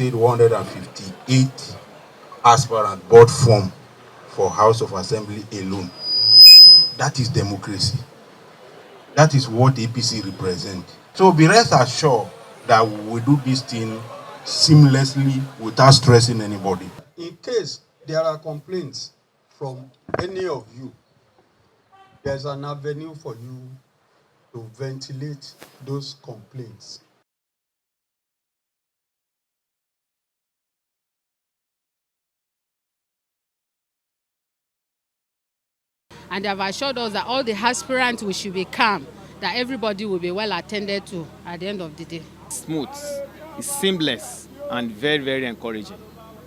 said 158 aspirant bought form for House of Assembly alone. That is democracy. That is what APC represents. So be rest assured that we will do this thing seamlessly without stressing anybody. In case there are complaints from any of you, there's an avenue for you to ventilate those complaints. And they have assured us that all the aspirants we should be calm, that everybody will be well attended to at the end of the day. Smooth, it's seamless, and very, very encouraging.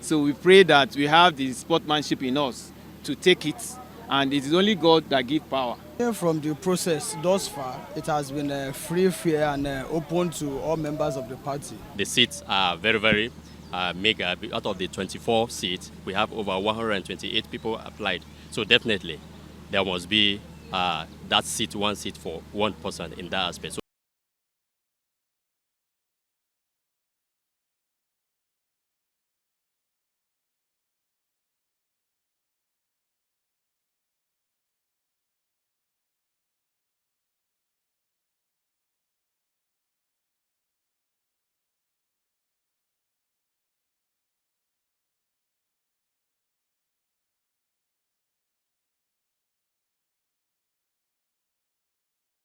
So we pray that we have the sportsmanship in us to take it, and it is only God that gives power. From the process thus far, it has been free, fair, and open to all members of the party. The seats are very, very mega. Out of the 24 seats, we have over 128 people applied. So definitely, there must be that seat, one seat for one person in that aspect. So